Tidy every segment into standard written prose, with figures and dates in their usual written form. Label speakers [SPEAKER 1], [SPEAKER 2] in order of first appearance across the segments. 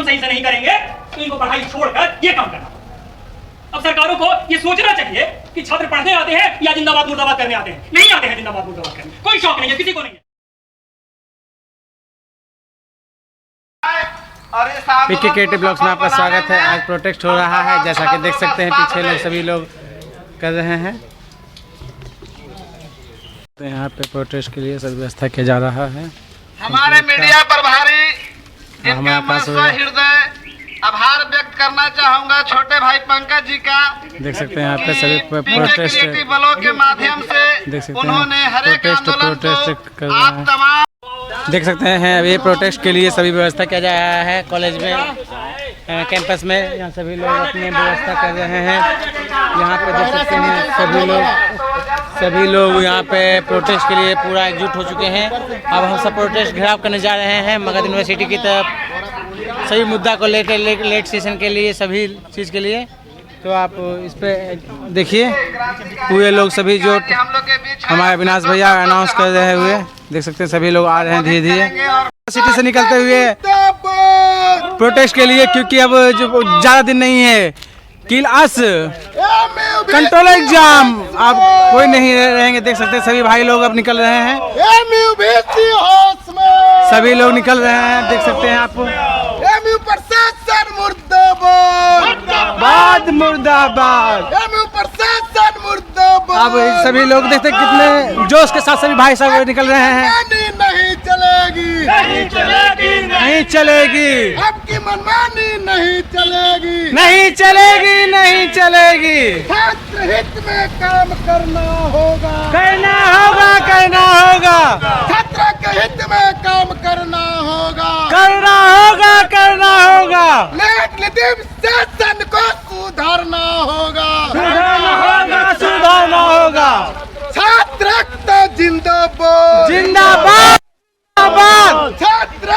[SPEAKER 1] काम सही से नहीं करेंगे तो इनको पढ़ाई छोड़कर ये काम करना। अब सरकारों को ये सोचना चाहिए कि छात्र पढ़ने आते हैं या जिंदाबाद मुर्दाबाद करने आते हैं। नहीं आते हैं जिंदाबाद मुर्दाबाद करने, कोई शौक नहीं है, किसी को नहीं है।
[SPEAKER 2] पीके केटी ब्लॉग्स में आपका स्वागत है। आज प्रोटेस्ट हो रहा है, जैसा कि देख सकते हैं पीछे लोग सभी लोग कर रहे हैं। तो यहाँ पे प्रोटेस्ट के लिए सब व्यवस्था किया जा रहा है।
[SPEAKER 3] हमारे मीडिया प्रभारी जिनका मैं हृदय आभार व्यक्त करना चाहूँगा छोटे भाई पंकज जी का।
[SPEAKER 2] देख सकते हैं यहाँ पे सभी प्रोटेस्ट
[SPEAKER 3] बलों के माध्यम से उन्होंने हर एक आंदोलन को आप तमाम
[SPEAKER 2] देख सकते हैं। अभी प्रोटेस्ट के लिए सभी व्यवस्था किया जा रहा है कॉलेज में, कैंपस में। यहाँ सभी लोग अपनी व्यवस्था कर रहे हैं। यहाँ पे देख सकते हैं सभी लोग यहाँ पे प्रोटेस्ट के लिए पूरा एकजुट हो चुके हैं। अब हम सब प्रोटेस्ट घेराव करने जा रहे हैं मगध यूनिवर्सिटी की तरफ, सभी मुद्दा को लेकर लेट सेशन के लिए, सभी चीज़ के लिए। तो आप इस पे देखिए पूरे लोग सभी जो हमारे अविनाश भैया अनाउंस कर रहे हुए देख सकते हैं सभी लोग आ रहे हैं धीरे धीरे सिटी से निकलते हुए प्रोटेस्ट के लिए, क्योंकि अब जो ज़्यादा दिन नहीं है किल अस कंट्रोल एग्जाम, अब कोई नहीं रहेंगे। देख सकते हैं सभी भाई लोग अब निकल रहे हैं, सभी लोग निकल रहे हैं। देख सकते हैं आप
[SPEAKER 3] प्रशासन मुर्दाबाद,
[SPEAKER 2] मुर्दाबाद।
[SPEAKER 3] मुर्दाबाद।
[SPEAKER 2] अब सभी लोग देखते हैं कितने जोश के साथ सभी भाई साहब निकल रहे हैं।
[SPEAKER 3] नहीं चलेगी,
[SPEAKER 1] नहीं चलेगी,
[SPEAKER 2] नहीं चलेगी,
[SPEAKER 3] आपकी मनमानी नहीं चलेगी,
[SPEAKER 2] नहीं चलेगी, नहीं चलेगी।
[SPEAKER 3] छात्र हित में काम करना होगा,
[SPEAKER 2] करना होगा, करना होगा,
[SPEAKER 3] छात्र के हित में काम करना होगा,
[SPEAKER 2] करना होगा, करना होगा।
[SPEAKER 3] लेट शासन को सुधारना होगा,
[SPEAKER 2] सुधारना होगा, सुधारना होगा।
[SPEAKER 3] छात्र जिंदाबाद,
[SPEAKER 2] जिंदाबाद, जिंदाबाद,
[SPEAKER 3] छात्र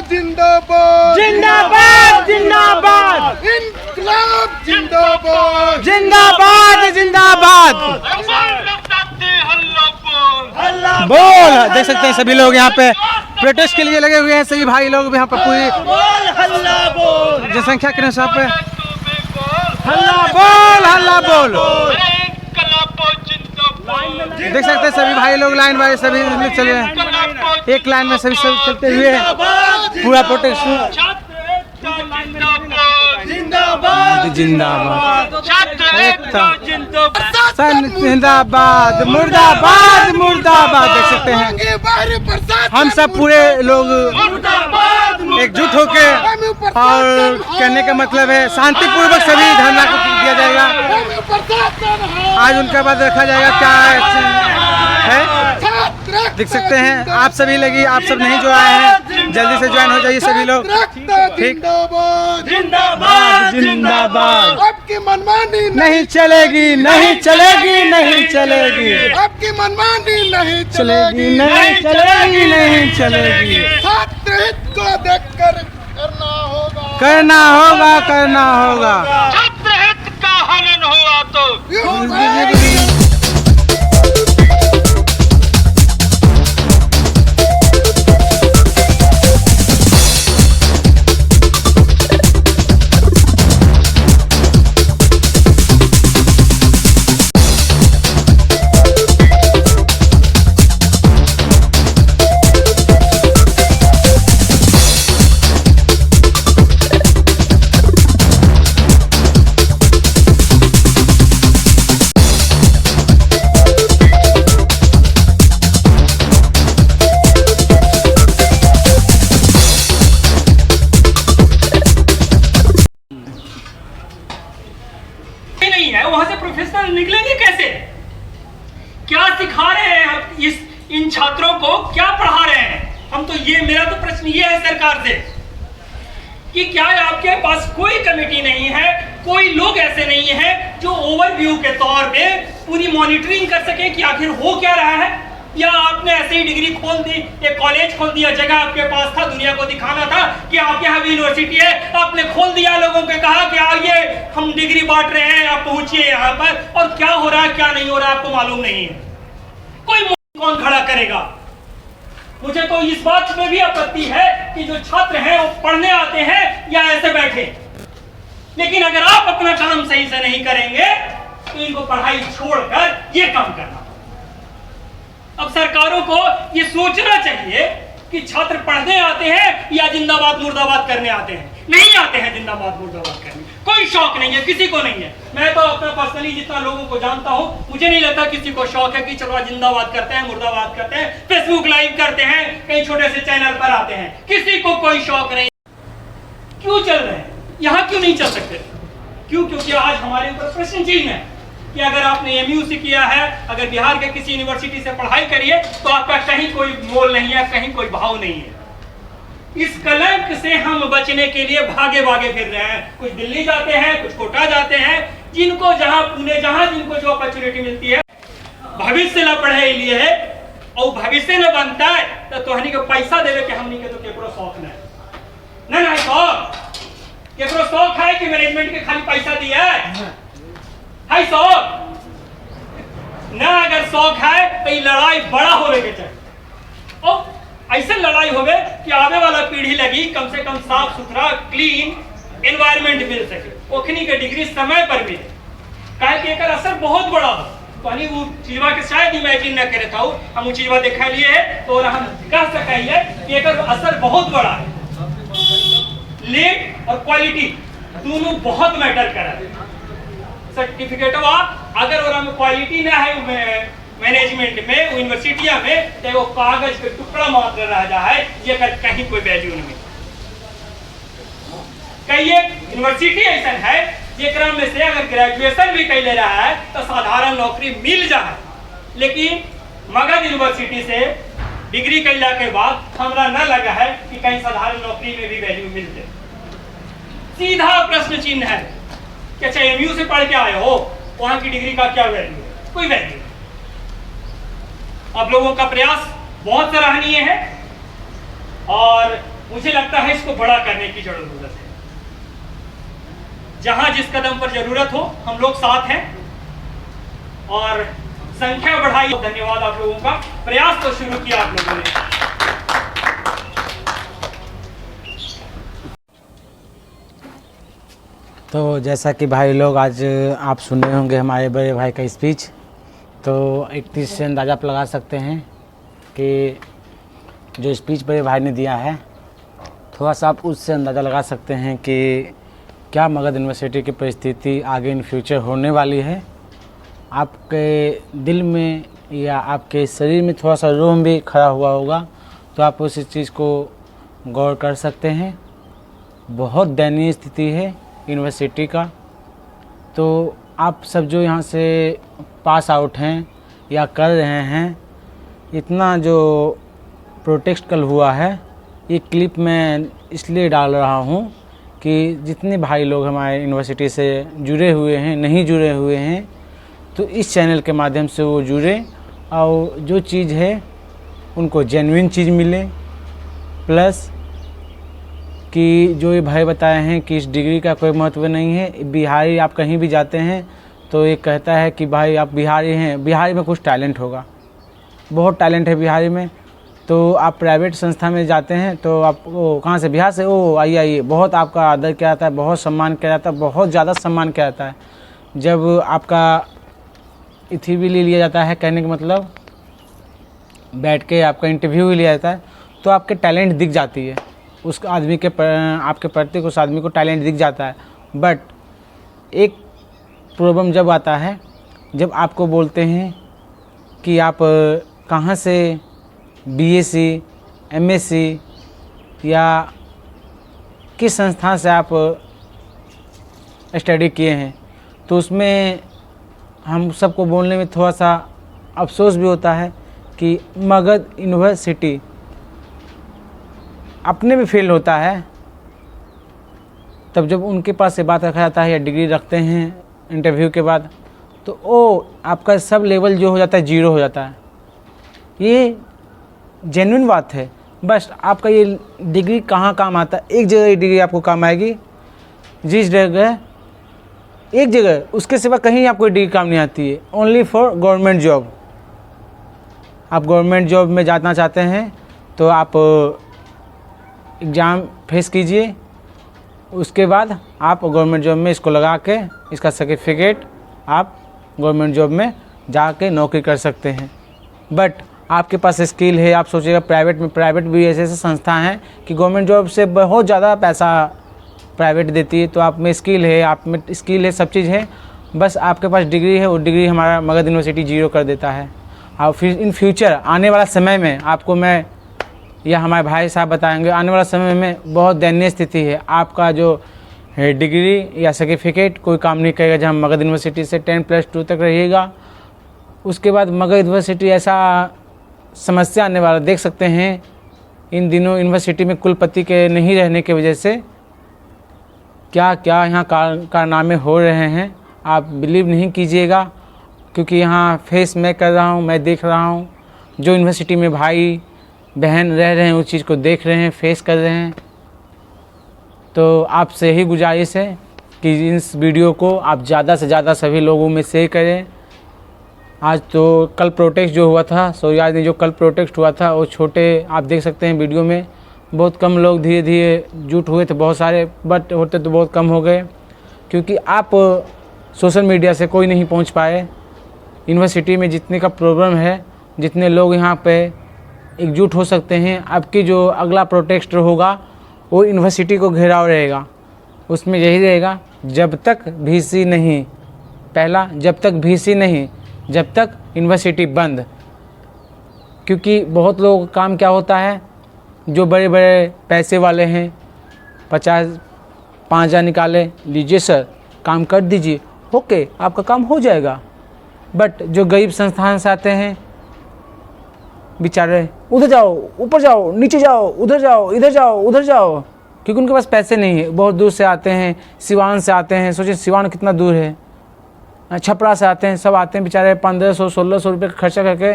[SPEAKER 3] जिंदाबाद,
[SPEAKER 2] जिंदाबाद, जिंदाबाद,
[SPEAKER 3] इनकलाब जिंदाबाद,
[SPEAKER 2] जिंदाबाद, जिंदाबाद। बोल देख सकते हैं सभी लोग यहाँ पे प्रोटेस्ट के लिए लगे हुए हैं। सभी भाई लोग यहाँ पर पूरी जनसंख्या के अनुसार पे हल्ला बोल, हल्ला बोल। देख सकते हैं सभी भाई लोग लाइन बाय सभी चल रहे हैं, एक लाइन में सभी सब चलते हुए पूरा प्रोटेस्ट। जिंदाबाद, जिंदाबाद, जिंदाबाद, मुर्दाबाद, मुर्दाबाद। देख सकते हैं हम सब पूरे लोग एकजुट होके, और कहने का मतलब है शांतिपूर्वक सभी धरना को दिया जाएगा। आज उनका बाद रखा जाएगा क्या है। देख सकते हैं आप सभी लगी, आप सब नहीं जो आए हैं जल्दी से ज्वाइन हो जाइए सभी लोग। ठीक,
[SPEAKER 3] जिंदाबाद,
[SPEAKER 2] जिंदाबाद।
[SPEAKER 3] आपकी मनमानी
[SPEAKER 2] नहीं चलेगी, नहीं चलेगी, नहीं चलेगी,
[SPEAKER 3] आपकी मनमानी नहीं
[SPEAKER 2] चलेगी, नहीं चलेगी, नहीं चलेगी।
[SPEAKER 3] छात्र हित को देखकर करना होगा,
[SPEAKER 2] करना होगा, करना होगा।
[SPEAKER 3] छात्र हित का हनन हुआ तो
[SPEAKER 1] नहीं है, वहां से प्रोफेशनल निकलेंगे कैसे? क्या सिखा रहे हैं हम इन छात्रों को, क्या पढ़ा रहे हैं हम? तो ये मेरा तो प्रश्न ये है सरकार से कि क्या आपके पास कोई कमेटी नहीं है, कोई लोग ऐसे नहीं है जो ओवरव्यू के तौर पे पूरी मॉनिटरिंग कर सके कि आखिर हो क्या रहा है? या आपने ऐसे ही डिग्री खोल दी, एक कॉलेज खोल दिया, जगह आपके पास था, दुनिया को दिखाना था कि आपके यहाँ भी यूनिवर्सिटी है, आपने खोल दिया, लोगों को कहा कि आइए हम डिग्री बांट रहे हैं, आप पहुंचिए यहाँ पर, और क्या हो रहा है क्या नहीं हो रहा है आपको मालूम नहीं है। कोई कौन खड़ा करेगा? मुझे तो इस बात में भी आपत्ति है कि जो छात्र हैं वो पढ़ने आते हैं या ऐसे बैठे। लेकिन अगर आप अपना काम सही से नहीं करेंगे तो इनको पढ़ाई छोड़कर ये काम करना। अब सरकारों को ये सोचना चाहिए कि छात्र पढ़ने आते हैं या जिंदाबाद मुर्दाबाद करने आते हैं। नहीं आते हैं जिंदाबाद मुर्दाबाद करने, कोई शौक नहीं है, किसी को नहीं है। मैं तो अपना पर्सनली जितना लोगों को जानता हूं, मुझे नहीं लगता किसी को शौक है कि चलो जिंदाबाद करते हैं, मुर्दाबाद करते हैं, फेसबुक लाइव करते हैं, कहीं छोटे से चैनल पर आते हैं, किसी को कोई शौक नहीं। क्यों चल रहे हैं? यहाँ क्यों नहीं चल सकते? क्यों? क्योंकि आज हमारे ऊपर प्रश्न चिन्ह है कि अगर आपने एमयू से किया है, अगर बिहार के किसी यूनिवर्सिटी से पढ़ाई करिए तो आपका कहीं कोई मोल नहीं है, कहीं कोई भाव नहीं है। इस कलंक से हम बचने के लिए भागे भागे फिर रहे हैं। कुछ दिल्ली जाते हैं, कुछ कोटा जाते हैं, जिनको जहां पुणे जहां जिनको जो अपॉर्चुनिटी मिलती है, भविष्य न पढ़े लिए है और भविष्य न बनता है तो तोहनी के पैसा देवे के हमनी के तो केकरो शौक नहीं ना शौक केकरो शौक है कि मैनेजमेंट के खाली पैसा दिया है शौक ना। अगर शौक है तो ये लड़ाई बड़ा होने के चाहिए और ऐसे लड़ाई होवे कि आने वाला पीढ़ी लगी कम से कम साफ सुथरा क्लीन एनवायरनमेंट मिल सके, ओखनी के डिग्री समय पर मिले। काहे कि एकर असर बहुत बड़ा हो। पानी वो चीजवा के शायद इमेजिन न करे था, हम वो चीजवा देखा लिए है तो हम कह सकिए कि एकर असर बहुत बड़ा है। लेट और क्वालिटी दोनों बहुत मैटर करा। सर्टिफिकेट अगर और क्वालिटी ना है मैनेजमेंट में यूनिवर्सिटिया में तो वो कागज के टुकड़ा मात्र रह जा है, ये कर कहीं कोई वैल्यू नहीं। कई यूनिवर्सिटी ऐसा है जेकरा में से अगर ग्रेजुएशन भी कर ले रहा है तो साधारण नौकरी मिल जाए, लेकिन मगध यूनिवर्सिटी से डिग्री कैला के बाद हमरा न लगा है कि कहीं साधारण नौकरी में भी वैल्यू मिलते। सीधा प्रश्न चिन्ह है कि अच्छा एमयू से पढ़ के आए हो, वहां की डिग्री का क्या वैल्यू है? कोई वैल्यू नहीं। आप लोगों का प्रयास बहुत सराहनीय है और मुझे लगता है इसको बड़ा करने की जरूरत है। जहां जिस कदम पर जरूरत हो हम लोग साथ हैं और संख्या बढ़ाई। धन्यवाद आप लोगों का। प्रयास तो शुरू किया आप लोगों ने।
[SPEAKER 2] तो जैसा कि भाई लोग आज आप सुन रहे होंगे हमारे बड़े भाई का स्पीच, तो एक चीज़ से अंदाज़ा आप लगा सकते हैं कि जो स्पीच बड़े भाई ने दिया है, थोड़ा सा आप उससे अंदाज़ा लगा सकते हैं कि क्या मगध यूनिवर्सिटी की परिस्थिति आगे इन फ्यूचर होने वाली है। आपके दिल में या आपके शरीर में थोड़ा सा रोम भी खड़ा हुआ होगा तो आप उस चीज़ को गौर कर सकते हैं। बहुत दयनीय स्थिति है यूनिवर्सिटी का। तो आप सब जो यहाँ से पास आउट हैं या कर रहे हैं, इतना जो प्रोटेस्ट कल हुआ है, ये क्लिप मैं इसलिए डाल रहा हूँ कि जितने भाई लोग हमारे यूनिवर्सिटी से जुड़े हुए हैं, नहीं जुड़े हुए हैं, तो इस चैनल के माध्यम से वो जुड़े और जो चीज़ है उनको जेन्युइन चीज़ मिले। प्लस कि जो ये भाई बताए हैं कि इस डिग्री का कोई महत्व नहीं है। बिहारी आप कहीं भी जाते हैं तो ये कहता है कि भाई आप बिहारी हैं, बिहारी में कुछ टैलेंट होगा, बहुत टैलेंट है बिहारी में। तो आप प्राइवेट संस्था में जाते हैं तो आप वो कहाँ से, बिहार से, ओ आइए, बहुत आपका आदर किया जाता है, बहुत सम्मान किया जाता है, बहुत ज़्यादा सम्मान किया जाता है। जब आपका इथी भी ले लिया जाता है, कहने का मतलब बैठ के आपका इंटरव्यू भी लिया जाता है, तो आपके टैलेंट दिख जाती है उस आदमी के आपके प्रति उस आदमी को टैलेंट दिख जाता है। बट एक प्रॉब्लम जब आता है जब आपको बोलते हैं कि आप कहाँ से बीएससी, एमएससी या किस संस्थान से आप स्टडी किए हैं, तो उसमें हम सबको बोलने में थोड़ा सा अफसोस भी होता है कि मगध यूनिवर्सिटी अपने भी फेल होता है। तब जब उनके पास से बात रखा जाता है या डिग्री रखते हैं इंटरव्यू के बाद, तो ओ आपका सब लेवल जो हो जाता है जीरो हो जाता है। ये जेन्युइन बात है। बस आपका ये डिग्री कहाँ काम आता है, एक जगह ये डिग्री आपको काम आएगी, जिस जगह एक जगह, उसके सिवा कहीं आपको डिग्री काम नहीं आती है। Only for government job. आप गवर्नमेंट जॉब में जाना चाहते हैं तो आप एग्ज़ाम फेस कीजिए, उसके बाद आप गवर्नमेंट जॉब में इसको लगा के इसका सर्टिफिकेट आप गवर्नमेंट जॉब में जाके नौकरी कर सकते हैं। बट आपके पास स्किल है, आप सोचिएगा प्राइवेट भी ऐसे संस्था हैं कि गवर्नमेंट जॉब से बहुत ज़्यादा पैसा प्राइवेट देती है। तो आप में स्किल है, सब चीज़ है, बस आपके पास डिग्री है, वो डिग्री हमारा मगध यूनिवर्सिटी जीरो कर देता है। और फिर इन फ्यूचर आने वाला समय में आपको मैं या हमारे भाई साहब बताएंगे, आने वाला समय में बहुत दयनीय स्थिति है। आपका जो डिग्री या सर्टिफिकेट कोई काम नहीं करेगा जब हम मगध यूनिवर्सिटी से 10+2 तक रहिएगा। उसके बाद मगध यूनिवर्सिटी ऐसा समस्या आने वाला देख सकते हैं इन दिनों यूनिवर्सिटी में कुलपति के नहीं रहने की वजह से क्या क्या यहाँ कारनामे हो रहे हैं, आप बिलीव नहीं कीजिएगा। क्योंकि यहाँ फेस मैं कर रहा हूँ, मैं देख रहा हूँ, जो यूनिवर्सिटी में भाई बहन रह रहे हैं उस चीज़ को देख रहे हैं, फेस कर रहे हैं। तो आपसे यही गुजारिश है कि इस वीडियो को आप ज़्यादा से ज़्यादा सभी लोगों में शेयर करें। आज तो कल प्रोटेस्ट जो हुआ था, सोयाज ने जो कल प्रोटेस्ट हुआ था, वो छोटे आप देख सकते हैं वीडियो में बहुत कम लोग धीरे धीरे जुट हुए थे, बहुत सारे, बट होते तो बहुत कम हो गए। क्योंकि आप सोशल मीडिया से कोई नहीं पहुंच पाए। यूनिवर्सिटी में जितने का प्रॉब्लम है, जितने लोग यहाँ पे एकजुट हो सकते हैं, आपकी जो अगला प्रोटेस्ट होगा वो यूनिवर्सिटी को घेराव रहेगा। उसमें यही रहेगा, जब तक VC नहीं, पहला जब तक VC नहीं, जब तक यूनिवर्सिटी बंद। क्योंकि बहुत लोग काम क्या होता है, जो बड़े बड़े पैसे वाले हैं, 5,000 निकाले, लीजिए सर काम कर दीजिए, ओके आपका काम हो जाएगा। बट जो गरीब संस्थान से आते हैं बेचारे, उधर जाओ, ऊपर जाओ, नीचे जाओ, उधर जाओ, इधर जाओ, उधर जाओ, क्योंकि उनके पास पैसे नहीं है। बहुत दूर से आते हैं, सिवान से आते हैं, सोचिए सिवान कितना दूर है, छपरा से आते हैं, सब आते हैं बेचारे 1,500-1,600 रुपये का खर्चा करके।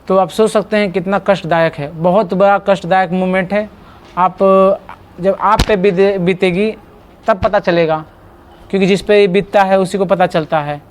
[SPEAKER 2] तो आप सोच सकते हैं कितना कष्टदायक है, बहुत बड़ा कष्टदायक मोमेंट है। आप जब आप पे बीतेगी तब पता चलेगा, क्योंकि जिस पे बीतता है उसी को पता चलता है।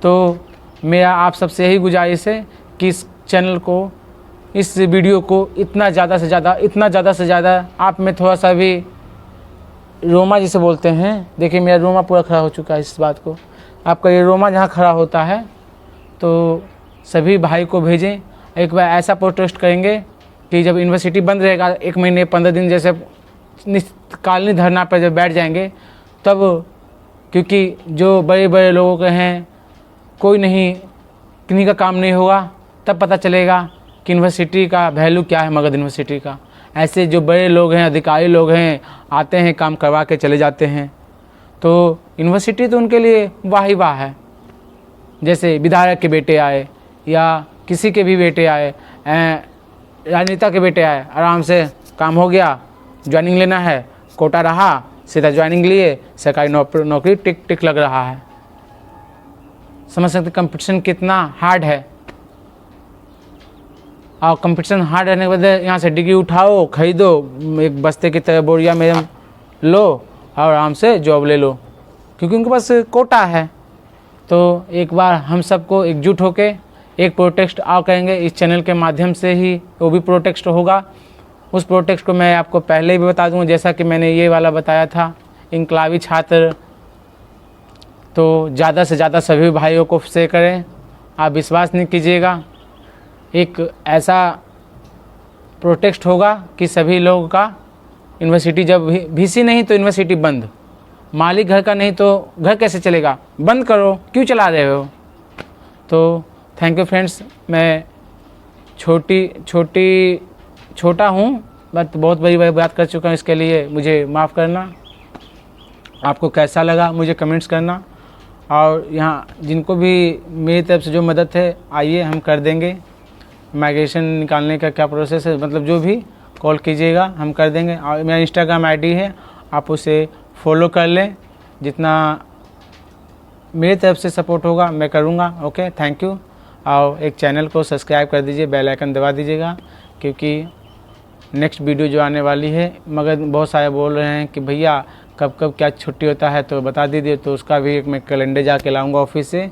[SPEAKER 2] तो मेरा आप सबसे यही गुजारिश है कि इस चैनल को, इस वीडियो को इतना ज़्यादा से ज़्यादा आप में थोड़ा सा भी रोमा जिसे बोलते हैं, देखिए मेरा रोमा पूरा खड़ा हो चुका है इस बात को, आपका ये रोमा जहाँ खड़ा होता है, तो सभी भाई को भेजें। एक बार ऐसा प्रोटेस्ट करेंगे कि जब यूनिवर्सिटी बंद रहेगा 1 महीने 15 दिन जैसे कालीन धरना पर जब बैठ जाएंगे तब, क्योंकि जो बड़े बड़े लोगों के हैं कोई नहीं, किन्हीं का काम नहीं होगा, तब पता चलेगा कि यूनिवर्सिटी का वैल्यू क्या है, मगध यूनिवर्सिटी का। ऐसे जो बड़े लोग हैं, अधिकारी लोग हैं, आते हैं काम करवा के चले जाते हैं। तो यूनिवर्सिटी तो उनके लिए वाह ही वाह है। जैसे विधायक के बेटे आए या किसी के भी बेटे आए, राजनेता के बेटे आए, आराम से काम हो गया, ज्वाइनिंग लेना है, कोटा रहा, सीधा ज्वाइनिंग लिए, सरकारी नौकरी टिक टिक लग रहा है। समझ सकते कंपटीशन कितना हार्ड है। और कंपटीशन हार्ड रहने के बाद यहाँ से डिग्री उठाओ, खरीदो, एक बस्ते की तरह बोरिया में लो और आराम से जॉब ले लो, क्योंकि उनके पास कोटा है। तो एक बार हम सबको एकजुट होके एक प्रोटेस्ट करेंगे इस चैनल के माध्यम से ही, वो भी प्रोटेस्ट होगा। उस प्रोटेस्ट को मैं आपको पहले ही भी बता दूँगा, जैसा कि मैंने ये वाला बताया था, इनकलाबी छात्र। तो ज़्यादा से ज़्यादा सभी भाइयों को शेयर करें, आप विश्वास नहीं कीजिएगा, एक ऐसा प्रोटेस्ट होगा कि सभी लोगों का यूनिवर्सिटी, जब VC नहीं तो यूनिवर्सिटी बंद, मालिक घर का नहीं तो घर कैसे चलेगा, बंद करो, क्यों चला रहे हो। तो थैंक यू फ्रेंड्स, मैं छोटा हूँ बट बहुत बड़ी बात कर चुका हूँ, इसके लिए मुझे माफ़ करना। आपको कैसा लगा मुझे कमेंट्स करना, और यहाँ जिनको भी मेरी तरफ से जो मदद है आइए हम कर देंगे। माइग्रेशन निकालने का क्या प्रोसेस है, मतलब जो भी कॉल कीजिएगा हम कर देंगे। और मेरा इंस्टाग्राम ID है, आप उसे फॉलो कर लें, जितना मेरी तरफ से सपोर्ट होगा मैं करूँगा। Okay, thank you. और एक चैनल को सब्सक्राइब कर दीजिए, बेल आइकन दबा दीजिएगा, क्योंकि नेक्स्ट वीडियो जो आने वाली है, मगर बहुत सारे बोल रहे हैं कि भैया कब कब क्या छुट्टी होता है, तो बता दीजिए। तो उसका भी एक मैं कैलेंडर जाके लाऊंगा ऑफिस से,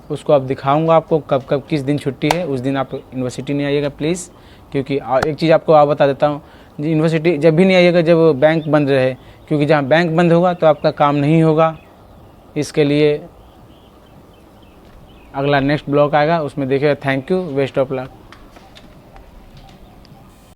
[SPEAKER 2] उसको अब दिखाऊंगा आपको कब कब किस दिन छुट्टी है। उस दिन आप यूनिवर्सिटी नहीं आइएगा प्लीज़, क्योंकि एक चीज़ आपको आप बता देता हूँ, यूनिवर्सिटी जब भी नहीं आइएगा जब बैंक बंद रहे, क्योंकि जहाँ बैंक बंद होगा तो आपका काम नहीं होगा। इसके लिए अगला नेक्स्ट ब्लॉग आएगा, उसमें देखिएगा। Thank you, best of luck.